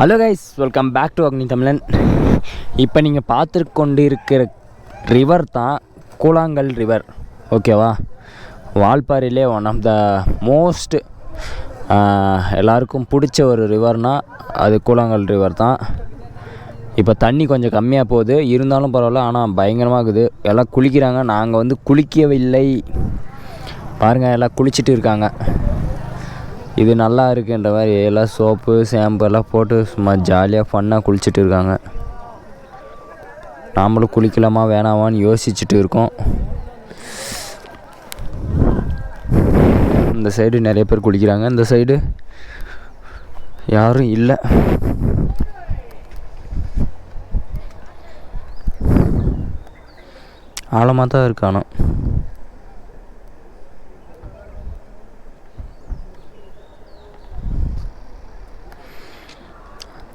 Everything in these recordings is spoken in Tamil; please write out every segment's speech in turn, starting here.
Hello guys, welcome back to Agni Tamilan. இப்போ நீங்கள் பார்த்துக்கொண்டு இருக்கிற ரிவர் தான் கூழாங்கல் ரிவர். ஓகேவா? வால்பாறையிலே ஒன் ஆஃப் த மோஸ்ட் எல்லாருக்கும் பிடிச்ச ஒரு ரிவர்னால் அது கூழாங்கல் ரிவர் தான். இப்போ தண்ணி கொஞ்சம் கம்மியாக போகுது, இருந்தாலும் பரவாயில்ல. ஆனால் பயங்கரமாக இருக்குது. எல்லாம் குளிக்கிறாங்க. நாங்கள் வந்து குளிக்கவில்லை. பாருங்கள், எல்லாம் குளிச்சுட்டு இருக்காங்க. இது நல்லா இருக்குன்ற மாதிரி எல்லாம் சோப்பு ஷாம்பு எல்லாம் போட்டு சும்மா ஜாலியாக ஃபன்னாக குளிச்சுட்டு இருக்காங்க. நாமளும் குளிக்கலாமா வேணாமான்னு யோசிச்சுட்டு இருக்கோம். இந்த சைடு நிறைய பேர் குளிக்கிறாங்க, இந்த சைடு யாரும் இல்லை. ஆழமாக தான் இருக்கானோ.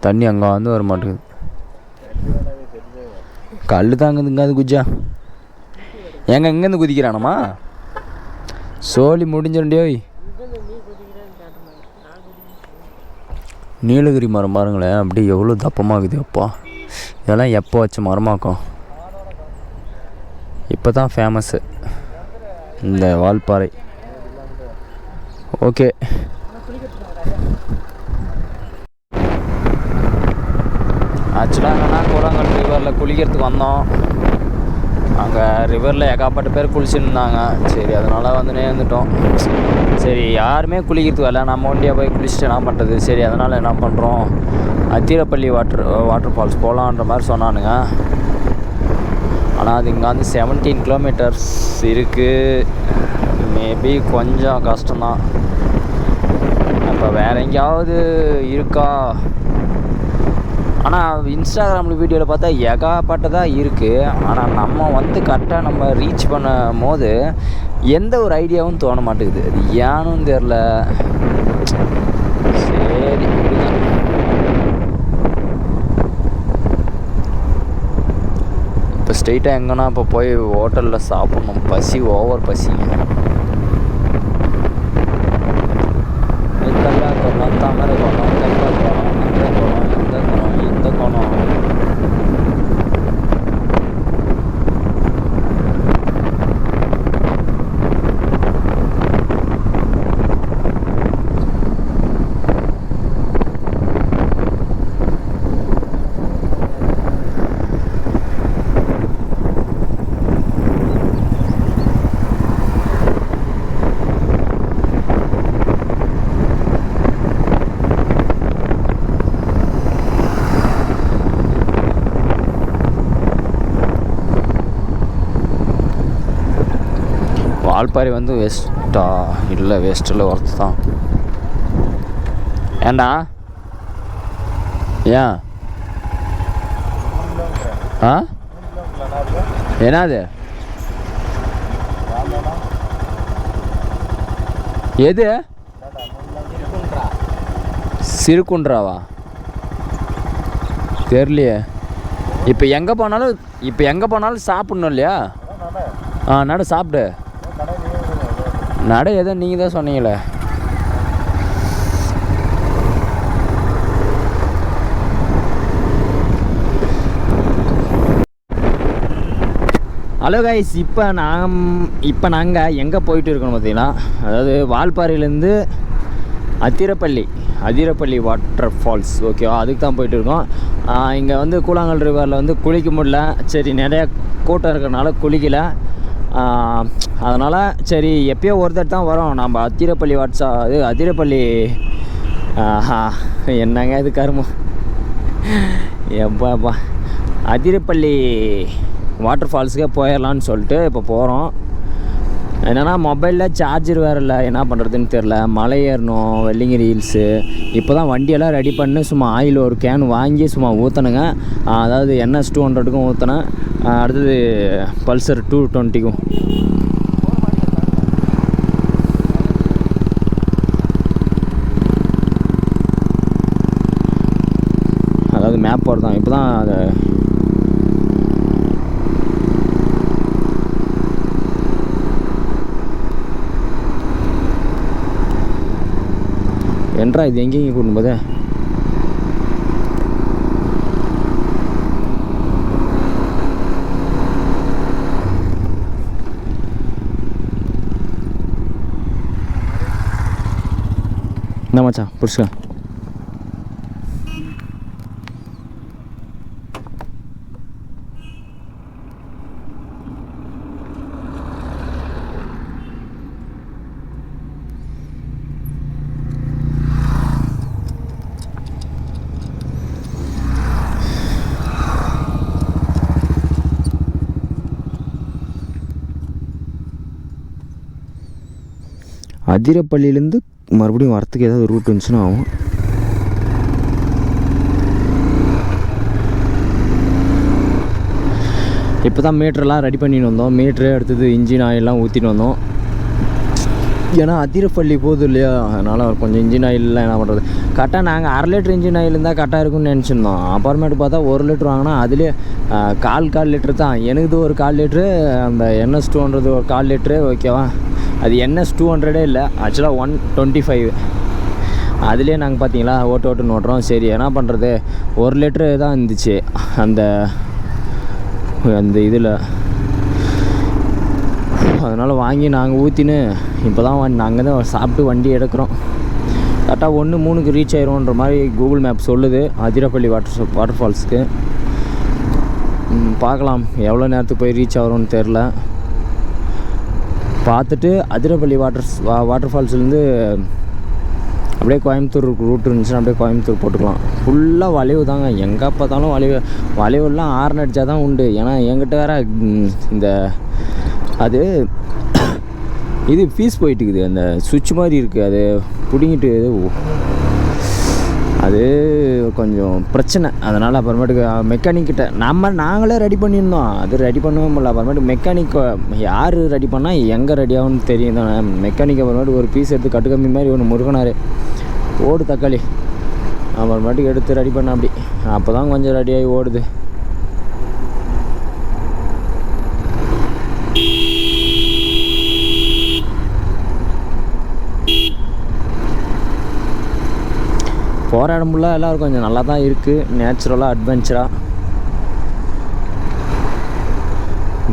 தண்ணி அங்கே வந்து வர மாட்டேங்குது. கல் தாங்குதுங்க அது குஜா. ஏங்க இங்கேருந்து குதிக்கிறானம்மா? சோழி முடிஞ்சிருண்டியோய். நீலகிரி மரம் பாருங்களேன், அப்படி எவ்வளோ தப்பமாகுது. அப்பா, இதெல்லாம் எப்போ வச்ச மரமாக்கும். இப்போ தான் ஃபேமஸ்ஸு இந்த வால்பாறை. ஓகே, ஆக்சுவலாக என்னென்னா கூழாங்கல் ரிவரில் குளிக்கிறதுக்கு வந்தோம். அங்கே ரிவரில் ஏகாப்பட்ட பேர் குளிச்சுட்டு இருந்தாங்க. சரி, அதனால் வந்து நேர்ந்துட்டோம். சரி, யாருமே குளிக்கிறதுக்கு வரல, நம்ம ஒண்டியாக போய் குளிச்சுட்டு என்ன பண்ணுறது? சரி, அதனால் என்ன பண்ணுறோம், அத்திரப்பள்ளி வாட்டர் ஃபால்ஸ் போகலான்ற மாதிரி சொன்னானுங்க. ஆனால் அது இங்கே வந்து 17 கிலோமீட்டர்ஸ் இருக்குது. மேபி கொஞ்சம் கஷ்டம்தான். இப்போ வேறு எங்கேயாவது இருக்கா? ஆனால் இன்ஸ்டாகிராமில் வீடியோவில் பார்த்தா ஏகாப்பட்டதாக இருக்குது. ஆனால் நம்ம வந்து கரெக்டாக நம்ம ரீச் பண்ணும் போது எந்த ஒரு ஐடியாவும் தோண மாட்டேங்குது. அது ஏனும் தெரில. சரி, இப்போ ஸ்ட்ரெயிட்டாக எங்கன்னா இப்போ போய் ஹோட்டலில் சாப்பிட்ணும். பசி, ஓவர் பசிங்க. தாமரை கோணம், தெப்ப கோணம், அந்த கோணம், இந்த கோணம், இந்த கோணம். வால்பாறை வந்து வேஸ்ட்டா? இல்லை, வேஸ்ட்டில் ஒர்த்து தான். ஏண்டா? ஏன்? ஆ, என்னது? எது? சிறுகுன்றாவா? தெரியலையே. இப்போ எங்கே போனாலும் சாப்பிட்ணும் இல்லையா? நட சாப்பிடு. நட எதோ நீங்கள் தான் சொன்னீங்களே. ஹலோ கைஸ், இப்போ நாங்கள் எங்கே போயிட்டு இருக்கோம் பார்த்தீங்கன்னா, அதாவது வால்பாறையிலேருந்து அதிரப்பள்ளி வாட்டர் ஃபால்ஸ். ஓகேவா? அதுக்கு தான் போயிட்டு இருக்கோம். இங்கே வந்து கூழாங்கல் ரிவரில் வந்து குளிக்க முடியல. சரி, நிறையா கூட்டம் இருக்கிறனால குளிக்கலை. அதனால் சரி, எப்போயோ ஒரு தடவை தான் வரோம் நம்ம அதிரப்பள்ளி என்னங்க இது கருமம். எப்பா அதிரப்பள்ளி வாட்டர் ஃபால்ஸுக்கே போயிடலான்னு சொல்லிட்டு இப்போ போகிறோம். என்னென்னா மொபைலில் சார்ஜர் வேறு இல்லை, என்ன பண்ணுறதுன்னு தெரில. மலை ஏறணும், வெள்ளிங்கிரி ஹில்ஸு. இப்போ தான் வண்டியெல்லாம் ரெடி பண்ணி சும்மா ஆயில் ஒரு கேன் வாங்கி சும்மா ஊற்றணுங்க. அதாவது NS 200க்கும் ஊற்றினேன். அடுத்தது பல்சர் 220க்கும். அதாவது மேப் போகிறது தான். இப்போ தான் அதை என்றா இது எங்கேயும் கூட்டும் போது என்ன மச்சான் புடிச்சுக்க. அதிரப்பள்ளியிலேருந்து மறுபடியும் வரத்துக்கு ஏதாவது ரூட் இருந்துச்சுன்னா ஆகும். இப்போ தான் மீட்டரெலாம் ரெடி பண்ணிட்டு வந்தோம். மீட்ரு அடுத்தது இன்ஜின் ஆயிலெலாம் ஊற்றிட்டு வந்தோம். ஏன்னா அதிரப்பள்ளி போகுது இல்லையா, அதனால் கொஞ்சம் இன்ஜின் ஆயிலெலாம் என்ன பண்ணுறது. கரெக்டாக நாங்கள் 1/2 லிட்டர் இன்ஜின் ஆயில் இருந்தால் கரெக்டாக இருக்கும்னு நினச்சிருந்தோம். அப்புறமேட்டு பார்த்தா 1 லிட்டர் வாங்கினா அதுலேயே கால் லிட்டர் தான். எனக்கு ஒரு 1/4 லிட்ரு, அந்த NS 200 ஒரு 1/4 லிட்ரு ஓகேவா. அது NS 200 இல்லை, ஆக்சுவலாக 125. அதுலேயே நாங்கள் பார்த்தீங்களா ஓட்டுன்னு ஓட்டுறோம். சரி என்ன பண்ணுறது, 1 லிட்ரு தான் இருந்துச்சு அந்த இதில். அதனால் வாங்கி நாங்கள் ஊற்றின்னு இப்போ தான் நாங்கள் தான் சாப்பிட்டு வண்டி எடுக்கிறோம். கரெக்டாக 1:03 ரீச் ஆயிடும்ன்ற மாதிரி கூகுள் மேப் சொல்லுது அதிரப்பள்ளி வாட்டர் ஃபால்ஸுக்கு. பார்க்கலாம் எவ்வளோ நேரத்துக்கு போய் ரீச் ஆகிறோன்னு தெரில. பார்த்துட்டு அதிரப்பள்ளி வாட்டர் ஃபால்ஸ்லேருந்து அப்படியே கோயம்புத்தூர் ரூட் இருந்துச்சுன்னா அப்படியே கோயம்புத்தூர் போட்டுக்கலாம். ஃபுல்லாக வளைவு தாங்க, எங்கே பார்த்தாலும் வளைவுலாம் ஹார்ன் அடித்தா தான் உண்டு. ஏன்னா என்கிட்ட வேறு இந்த அது இது ஃபீஸ் போயிட்டுருக்குது, அந்த சுவிட்ச் மாதிரி இருக்குது, அது பிடிங்கிட்டு அது கொஞ்சம் பிரச்சனை. அதனால் அப்புறமேட்டுக்கு மெக்கானிக்கிட்ட நாங்களே ரெடி பண்ணியிருந்தோம். அது ரெடி பண்ணவே முடியல. அப்புறமேட்டு மெக்கானிக் யார் ரெடி பண்ணால் எங்கே ரெடி ஆகும்னு தெரியும் தானே. மெக்கானிக் அப்புறமேட்டு ஒரு பீஸ் எடுத்து கட்டு கம்மி மாதிரி ஒன்று முருகனார் ஓடு தக்காளி அப்புறமேட்டுக்கு எடுத்து ரெடி பண்ண அப்படி. அப்போ தான் கொஞ்சம் ரெடியாகி ஓடுது. போகிற இடமுள்ள எல்லோரும் கொஞ்சம் நல்லா தான் இருக்குது, நேச்சுரலாக அட்வென்ச்சராக.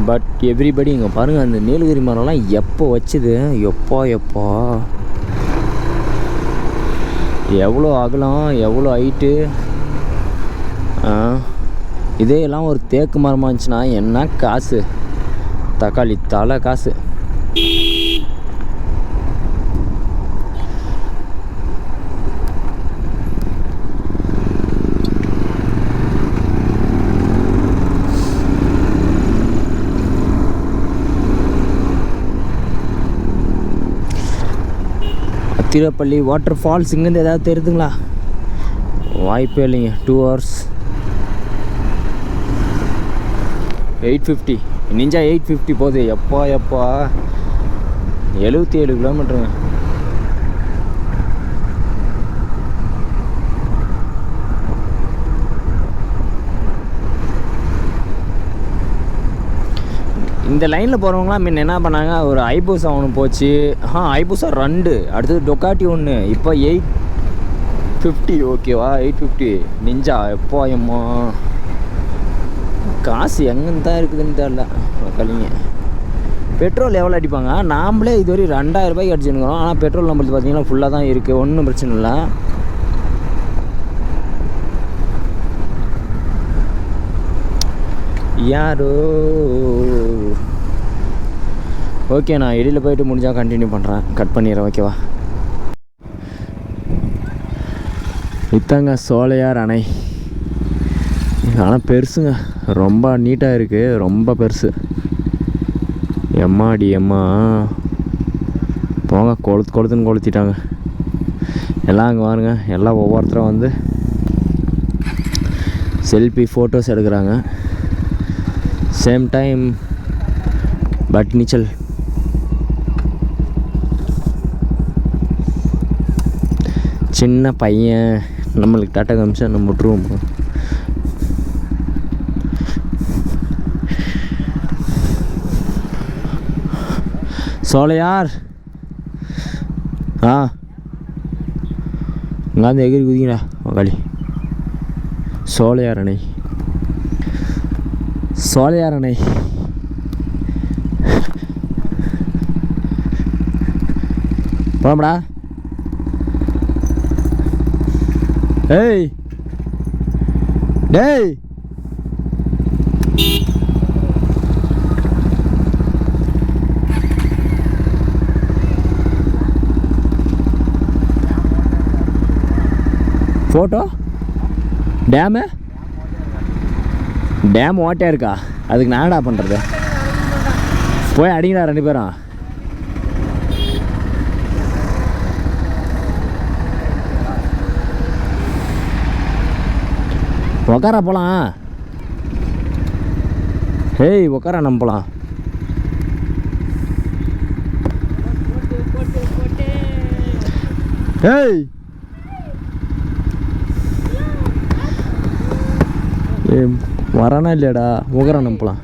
பட் எவ்ரிபடி இங்கே பாருங்கள், அந்த நீலகிரி மரம்லாம் எப்போ வச்சுது, எப்போ எவ்வளோ அகலம், எவ்வளோ ஹைட்டு. இதே எல்லாம் ஒரு தேக்கு மரமாக இருந்துச்சுன்னா என்ன காசு, தக்காளி தலை காசு. அதிரப்பள்ளி வாட்டர் ஃபால்ஸ் இங்கேருந்து ஏதாவது தெரியுதுங்களா? வாய்ப்பே இல்லைங்க. 2 hours 850 நிஞ்சா 850 போகுது. எப்பா 77 கிலோமீட்டருங்க. இந்த லைனில் போகிறவங்களாம் முன்ன என்ன பண்ணாங்க, ஒரு ஐபூசா ஒன்று போச்சு, ஐபூசா 2, அடுத்தது டொக்காட்டி 1, இப்போ 850 ஓகேவா. 850 நிஞ்சா. எப்போ எம்மா காசு எங்கேருந்து தான் இருக்குதுன்னு தெரில கலிங்க. பெட்ரோல் எவ்வளோ அடிப்பாங்க, நாம்ளே இதுவரை 2000 ரூபாய்க்கு அடிச்சுருக்கிறோம். ஆனால் பெட்ரோல் நம்மளுக்கு பார்த்தீங்கன்னா ஃபுல்லாக தான் இருக்குது, ஒன்றும் பிரச்சனை இல்லை. யாரோ ஓகே, நான் இடையில் போயிட்டு முடிஞ்சால் கண்டினியூ பண்ணுறேன், கட் பண்ணிடுறேன் ஓகேவா. இத்தாங்க சோலையார் அணை. ஆனால் பெருசுங்க, ரொம்ப நீட்டாக இருக்குது, ரொம்ப பெருசு. எம்மா போங்க, கொளுத்துன்னு கொளுத்திட்டாங்க எல்லாம். அங்கே பாருங்க, எல்லாம் ஒவ்வொருத்தரும் வந்து செல்ஃபி ஃபோட்டோஸ் எடுக்கிறாங்க. சேம் டைம் பட் நீச்சல். சின்ன பையன் நம்மளுக்கு டாட்டா காமிச்சா நம்ம விட்டுருவோம். சோலையார் இங்கேருந்து எகிரி குதிங்கடா மகாளி. சோலையார் அணை போலாம்டா. ஏய் டேய் ஃபோட்டோ டேம் ஓட்டையா இருக்கா? அதுக்கு நான் என்னடா பண்ணுறது? போய் அடிங்கடா 2 பேரும். உக்காரா போகலாம். ஏய் உக்காரா நம்ம போகலாம். ஏய் வரானா இல்லையாடா? உக்காரா நம்ம போகலாம்.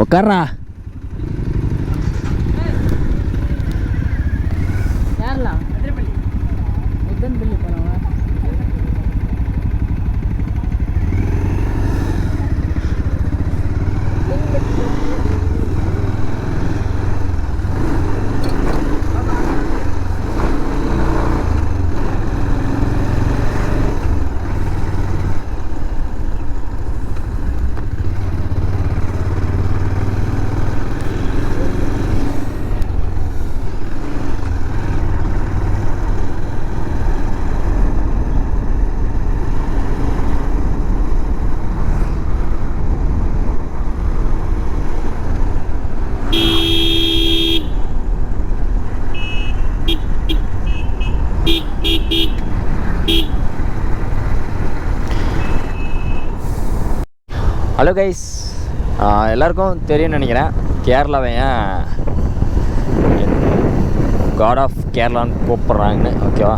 உக்காரா. ஹலோ கைஸ், எல்லாருக்கும் தெரியும்னு நினைக்கிறேன் கேரளாவை ஏன் காட் ஆஃப் கேரளான்னு கூப்பிட்றாங்கன்னு. ஓகேவா?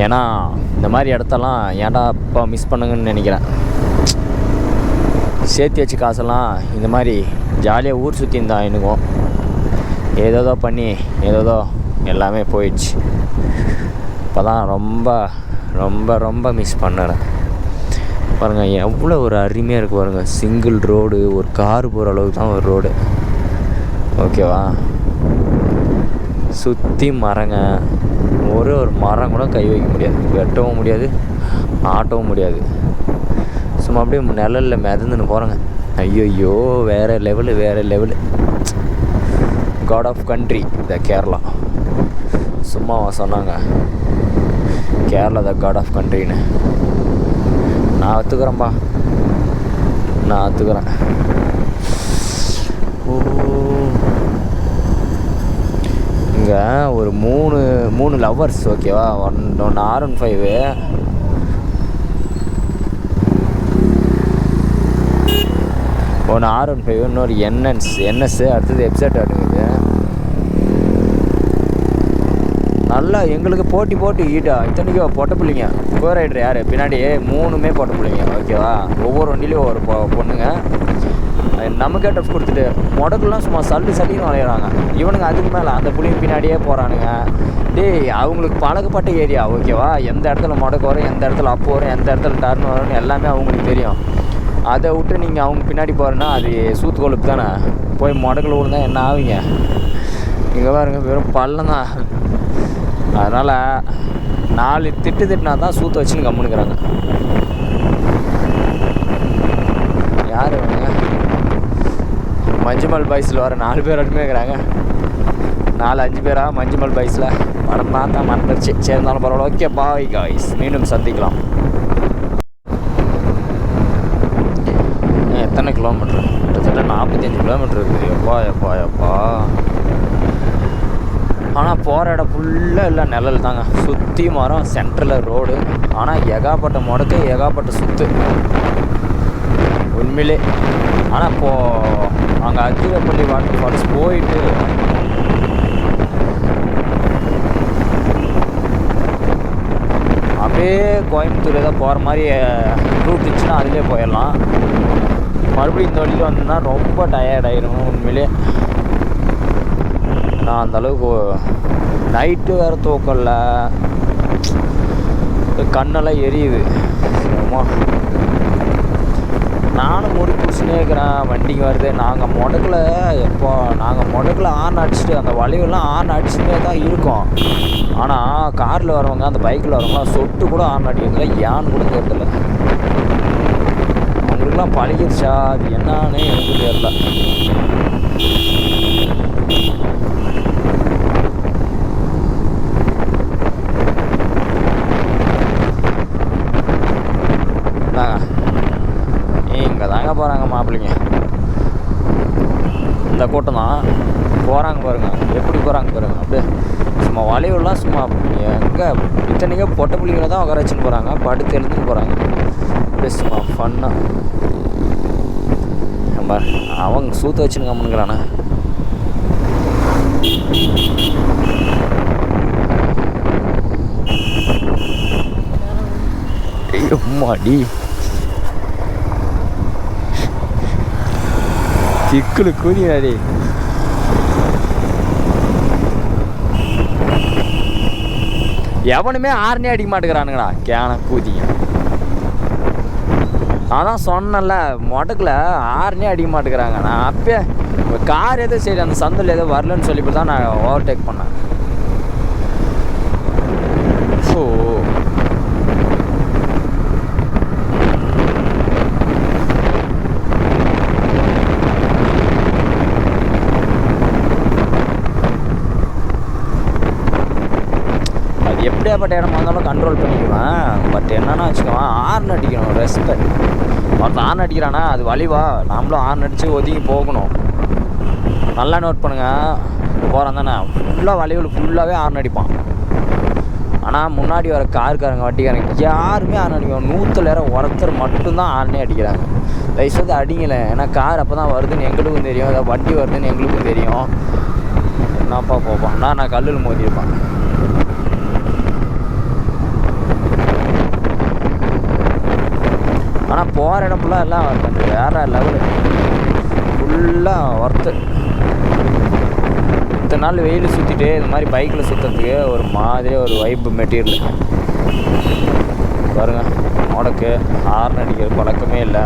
ஏன்னா இந்த மாதிரி இடத்தெல்லாம் ஏன்டா அப்போ மிஸ் பண்ணுங்கன்னு நினைக்கிறேன். சேர்த்து வச்சு காசெல்லாம் இந்த மாதிரி ஜாலியாக ஊர் சுற்றி இருந்தால் எனக்கும் ஏதோதோ பண்ணி ஏதோதோ எல்லாமே போயிடுச்சு. இப்போ தான் ரொம்ப ரொம்ப ரொம்ப மிஸ் பண்ணுறேன். பாருங்கள் எவ்வளோ ஒரு அருமையாக இருக்குது பாருங்கள். சிங்கிள் ரோடு, ஒரு கார் போகிற அளவுக்கு தான் ஒரு ரோடு. ஓகேவா? சுற்றி மரங்க, ஒரு மரம் கூட கை வைக்க முடியாது, வெட்டவும் முடியாது, ஆட்டவும் முடியாது. சும்மா அப்படியே நிழலில் மிதந்துன்னு போகிறேங்க. ஐயோ வேறு level. God of country the Kerala. சும்மாவா சொன்னாங்க கேரளா த காட் ஆஃப் கண்ட்ரின்னு? நான் ஒத்துக்கிறேன்ப்பா, நான் ஒத்துக்கிறேன். இங்கே ஒரு மூணு லவ்வர்ஸ். ஓகேவா? ஒன்று R15, ஒன்று R15, இன்னொரு NS, அடுத்தது எப்செட் ஆடுங்குது. நல்லா எங்களுக்கு போட்டி ஈட்டா. இத்தனைக்கும் பொட்டை பிள்ளைங்க. கோ ரைடர் யார்? பின்னாடி 3மே பொட்டை பிள்ளைங்க. ஓகேவா? ஒவ்வொரு வண்டிலையும் ஒவ்வொரு பொண்ணுங்க. நமக்கே டஃப் கொடுத்துட்டு முடக்குலாம் சும்மா சல்லின்னு வளையிறாங்க. இவனுங்க அதுக்கு மேலே அந்த பிள்ளைங்க பின்னாடியே போகிறானுங்க. டேய் அவங்களுக்கு பழக்கப்பட்ட ஏரியா. ஓகேவா? எந்த இடத்துல முடக்கு வரும், எந்த இடத்துல அப்பு வரும், எந்த இடத்துல டர்ன் வரும்னு எல்லாமே அவங்களுக்கு தெரியும். அதை விட்டு நீங்கள் அவங்க பின்னாடி போகிறேன்னா அது சூத்து கொழுப்பு தானே. போய் முடக்கில் விழுந்தா என்ன ஆவீங்க? இங்கே பாருங்க வெறும் பள்ளம் தான். அதனால் 4 திட்டுனா தான் சூத்த வச்சுன்னு கம்முனுக்கிறாங்க. யார் வேணுங்க? மஞ்சுமல் பாய்ஸில் வர 4 பேர் மட்டுமே இருக்கிறாங்க. 4-5 பேரா மஞ்சுமல் பாய்ஸில்? படம் தான் மறந்துருச்சு. சரி இருந்தாலும் பரவாயில்ல. ஓகே பாய் காய்ஸ், மீண்டும் சந்திக்கலாம். எத்தனை கிலோமீட்ரு? கிட்டத்தட்ட 45 கிலோமீட்ரு இருக்குது. எப்பா. ஆனால் போகிற இடம் ஃபுல்லாக இல்லை நிழல் தாங்க. சுற்றி மரம், சென்டரில் ரோடு. ஆனால் ஏகாப்பட்ட முடக்கு, ஏகாப்பட்ட சுற்று உண்மையிலே. ஆனால் இப்போது அங்கே அதிரப்பள்ளி வாட்டர் ஃபால்ஸ் போயிட்டு அப்படியே கோயம்புத்தூர் ஏதோ போகிற மாதிரி ரூட் இருந்துச்சுன்னா அதிலே போயிடலாம். மறுபடியும் இந்த வழியில் வந்தோம்னா ரொம்ப டயர்டாயிரும் உண்மையிலே. நான் அந்தளவுக்கு நைட்டு வேறு தூக்கல, கண்ணெல்லாம் எரியுது. நானும் பார்த்தாலும் முடி பிடிச்சினே இருக்கிறேன். வண்டிக்கு வருது. நாங்கள் முடக்கில் ஆர்ன் அடிச்சுட்டு அந்த வளைவுலாம் ஆர்ன் அடிச்சுட்டே தான் இருக்கோம். ஆனால் காரில் வரவங்க அந்த பைக்கில் வரவங்களாம் சொட்டு கூட ஆர்ன் அடிக்கிறதுல ஏன்னு கூட தெரியல. அவங்களுக்குலாம் பழகிடுச்சா அது என்னான்னு எனக்கு தெரியல. இங்கே தாங்க போகிறாங்க மாப்பிள்ளைங்க. இந்த கூட்டம் தான் போகிறாங்க பாருங்க, எப்படி போகிறாங்க பாருங்க. அப்படியே சும்மா வளைவுலாம் சும்மா எங்கே இத்தனைக்கே பொட்டை பிள்ளைங்களை தான் உட்கார வச்சுன்னு போகிறாங்க, படுத்து எழுதுன்னு போகிறாங்க. அப்படியே சும்மா ஃபன்னாக நம்ம அவங்க சூத்த வச்சுன்னு கம்முனுங்கிறானே. அம்மாடி திக்குலு கூதியாடி. எவனுமே ஆறுனே அடிக்க மாட்டேங்கிறானுங்களா கேன கூதிங்க. அதான் சொன்னல மொடக்கில் ஆறுனே அடிக்க மாட்டேங்கிறாங்க. நான் அப்பயே கார் எதோ சரி அந்த சந்தில் ஏதோ வரலன்னு சொல்லிவிட்டு தான் நான் ஓவர்டேக் பண்ணேன். ஓ எப்படியாப்பட்ட இடமா இருந்தாலும் கண்ட்ரோல் பண்ணிக்குவேன். பட் என்னென்னா வச்சுக்கோவேன், ஆர்ன் அடிக்கணும். ரெஸ்பெக்ட். ஒருத்தன் ஆர்ன் அடிக்கிறானா அது வலிவா, நம்மளும் ஆர்ன் அடித்து ஒதுங்கி போகணும். நல்லா நோட் பண்ணுங்கள். போகிறான் தானே ஃபுல்லாக வலிவில் ஃபுல்லாகவே ஆர்ன் அடிப்பான். ஆனால் முன்னாடி வர காருக்காரங்க வட்டிக்காரங்க யாருமே ஆர்ன் அடிப்பாங்க. 100 ஒருத்தர் மட்டும்தான் ஆர்னே அடிக்கிறாங்க. தயவுசெய்து அடிங்கலை. ஏன்னா கார் அப்போ தான் வருதுன்னு எங்களுக்கும் தெரியும், ஏதாவது வண்டி வருதுன்னு எங்களுக்கும் தெரியும். என்னப்பா போப்பான் நான் கல்லில் மோதிருப்பேன். ஆனால் போகிற இடம் ஃபுல்லாக எல்லாம் கொஞ்சம் வேறு லெவலு, ஃபுல்லாக ஒர்த்து. இத்தனை நாள் வெயில் சுற்றிட்டு இந்த மாதிரி பைக்கில் சுற்றுறதுக்கு ஒரு மாதிரி ஒரு வைப் மெட்டீரியல் பாருங்கள். உனக்கு ஹார்ன் அடிக்கிற பழக்கமே இல்லை.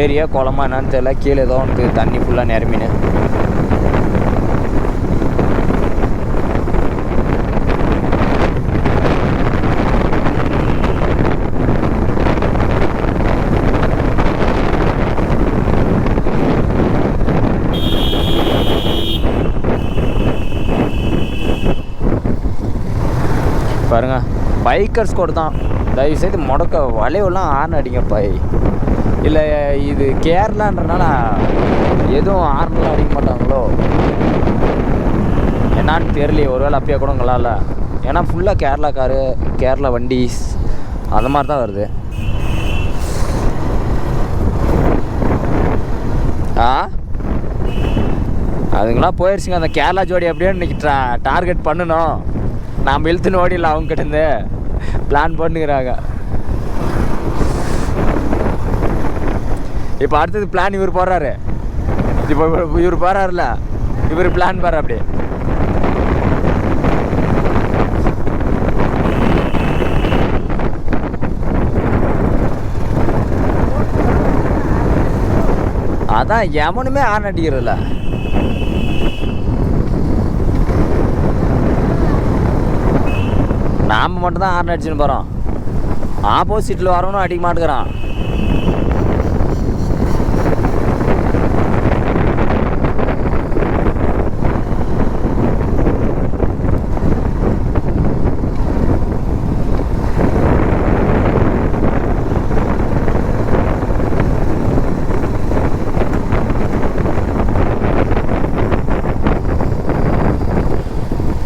ஏரியா குளமா என்னன்னு தெரியல, கீழே ஏதோ ஒன்று தண்ணி ஃபுல்லாக நிரம்பின்னு. பாருங்க பைக்கர்ஸ் கூட தான் தயவுசெய்து முடக்க வளைவுலாம் ஆர்ன் அடிங்கப்பா. இல்லை இது கேரளான்றனால எதுவும் ஆர்னெலாம் அடிக்க மாட்டாங்களோ என்னான்னு தெரியலையே. ஒருவேளை அப்பயே கூட உங்களால், ஏன்னா ஃபுல்லாக கேரளா காரு கேரளா வண்டிஸ் அந்த மாதிரி தான் வருது. அதுங்களாம் போயிடுச்சுங்க. அந்த கேரளா ஜோடி அப்படியே இன்றைக்கி டார்கெட் பண்ணணும். நாம் இழுத்துன்னு ஓடிடலாம் அவங்க கிட்டேருந்து பிளான் பண்ணுங்கிறாங்க. இப்போ அடுத்தது பிளான் இவர் போடுறாரு. இப்போ இவர் போகிறாருல, இவர் பிளான் பாரு அப்படி. அதான் எவனுமே ஆர்ன் அடிக்கிறதில்ல. நாம் மட்டும் தான் ஆர்ன் அடிச்சுன்னு போகிறோம். ஆப்போசிட்டில் வரவனும் அடிக்க மாட்டேங்கிறான்.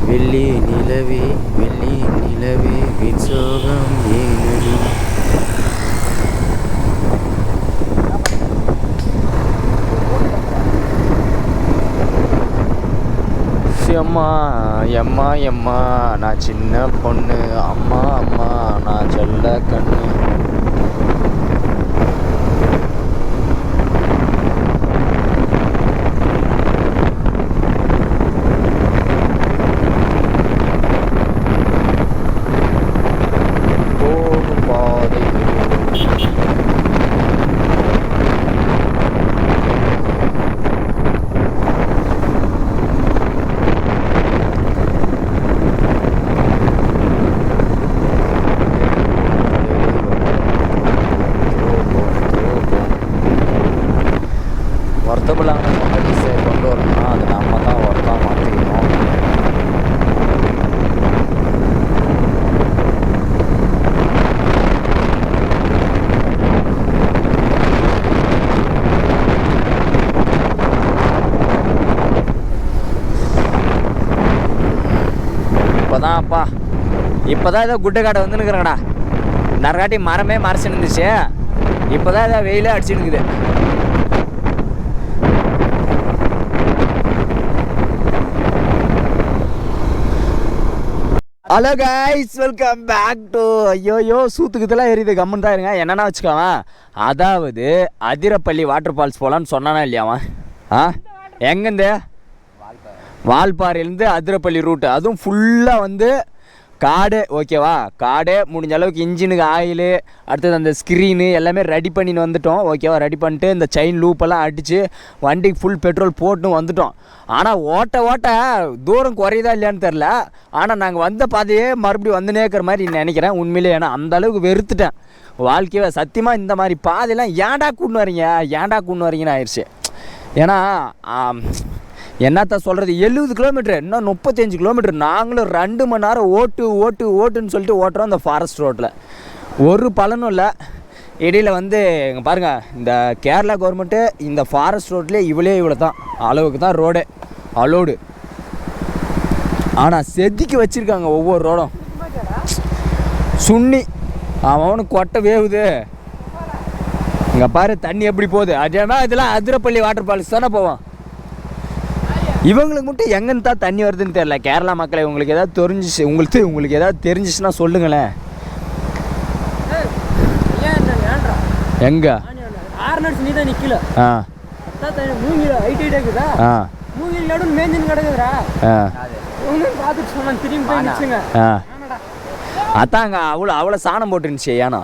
வெள்ளி நிலவே வெள்ளி நிலவே விசோகம் ஏனடி. அம்மா எம்மா எம்மா நான் சின்ன பொண்ணு, அம்மா அம்மா நான் செல்ல கண்ணு. ஒர்த்தபுளான மெமரிஸை கொண்டு வரணும்னா அது நம்ம தான் ஒர்த்தாக மாற்றிக்கணும். இப்போ தான் ஏதோ குட்டை காட்டை வந்துன்னுக்குறேங்கடா. நரகாட்டி மரமே மறைச்சு இருந்துச்சு, இப்போ தான் ஏதோ வெயிலே அடிச்சுன்னுக்குது. Hello guys, welcome back to ஐயோயோ சூத்துக்குதெல்லாம் எரியுது. கம்மன் தான் இருங்க. என்னென்னா வச்சுக்கலாம், அதாவது அதிரப்பள்ளி வாட்டர் ஃபால்ஸ் போகலான்னு சொன்னானா இல்லையாவன்? எங்கேருந்து வால்பாறையிலேருந்து அதிரப்பள்ளி ரூட்டு, அதுவும் ஃபுல்லாக வந்து காடு. ஓகேவா, காடு முடிஞ்ச அளவுக்கு இன்ஜினுக்கு ஆயிலு, அடுத்தது அந்த ஸ்க்ரீனு எல்லாமே ரெடி பண்ணின்னு வந்துட்டோம். ஓகேவா, ரெடி பண்ணிட்டு இந்த செயின் லூப்பெல்லாம் அடித்து வண்டிக்கு ஃபுல் பெட்ரோல் போட்டு வந்துட்டோம். ஆனால் ஓட்ட தூரம் குறையுதா இல்லையான்னு தெரில. ஆனால் நாங்கள் வந்த பாதையே மறுபடியும் வந்துனே இருக்கிற மாதிரி நினைக்கிறேன் உண்மையிலே. ஏன்னா அந்தளவுக்கு வெறுத்துட்டேன் வாழ்க்கையை சத்தியமாக. இந்த மாதிரி பாதையெல்லாம் ஏன்டா கூட்டின்னு வரீங்கன்னு ஆயிடுச்சு. ஏன்னா என்னத்த சொல்கிறது, 70 கிலோமீட்ரு, இன்னும் 35 கிலோமீட்ரு. நாங்களும் 2 மணி நேரம் ஓட்டுன்னு சொல்லிட்டு ஓட்டுறோம் இந்த ஃபாரஸ்ட் ரோட்டில். ஒரு பலனும் இல்லை. இடையில் வந்து இங்கே பாருங்கள், இந்த கேரளா கவர்மெண்ட்டு இந்த ஃபாரஸ்ட் ரோட்லேயே இவ்வளோ தான் அளவுக்கு தான் ரோடு அலோடு. ஆனால் செதுக்கி வச்சுருக்காங்க ஒவ்வொரு ரோடும். சுண்ணி அவனுக்கு கொட்டை வேவுது. இங்கே பாரு தண்ணி எப்படி போகுது. அதேமா இதெல்லாம் அதிரப்பள்ளி வாட்டர் ஃபால்ஸ் தானே போவோம். இவங்களுக்கு மட்டும் எங்கன்னு தான் தண்ணி வருதுன்னு தெரில. கேரளா மக்களை உங்களுக்கு ஏதாவது உங்களுக்கு ஏதாவது தெரிஞ்சிச்சுன்னா சொல்லுங்களேன். எங்க அதாங்க அவ்வளோ சாணம் போட்டுருந்துச்சு யானை.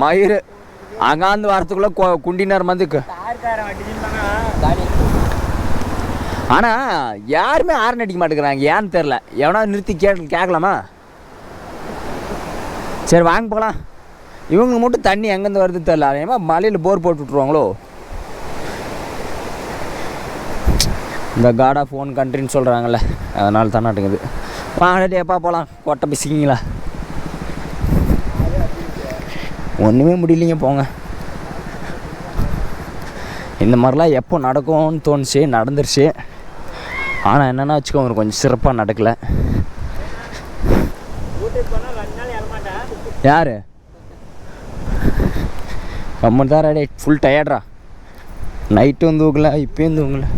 மயிறு அங்காந்து வரத்துக்குள்ள குண்டினார் மந்துக்கு. ஆனால் யாருமே ஆரன் அடிக்க மாட்டேங்கிறாங்க, ஏன்னு தெரில. எவனா நிறுத்தி கேட்கலாமா? சரி வாங்க போகலாம். இவங்க மட்டும் தண்ணி எங்கேருந்து வருது தெரில. ஏமா மலையில் போர் போட்டு விட்ருவாங்களோ? இந்த காட் ஆஃப் ஓன் கண்ட்ரின்னு சொல்கிறாங்கல்ல, அதனால தான் நாட்டுங்குது. வாங்கடே எப்பா போகலாம். கொட்டை பிசிக்கிங்களா? ஒன்றுமே முடியலைங்க போங்க. இந்த மாதிரிலாம் எப்போ நடக்கும்னு தோணுச்சு, நடந்துருச்சு. ஆனால் என்னென்னா வச்சுக்கோங்க, கொஞ்சம் சிறப்பாக நடக்கலை. யார் கம்மன் தான் ரெடி, ஃபுல் டயர்ட்ரா. நைட்டும் தூக்கல, இப்போயும் தூங்கலை.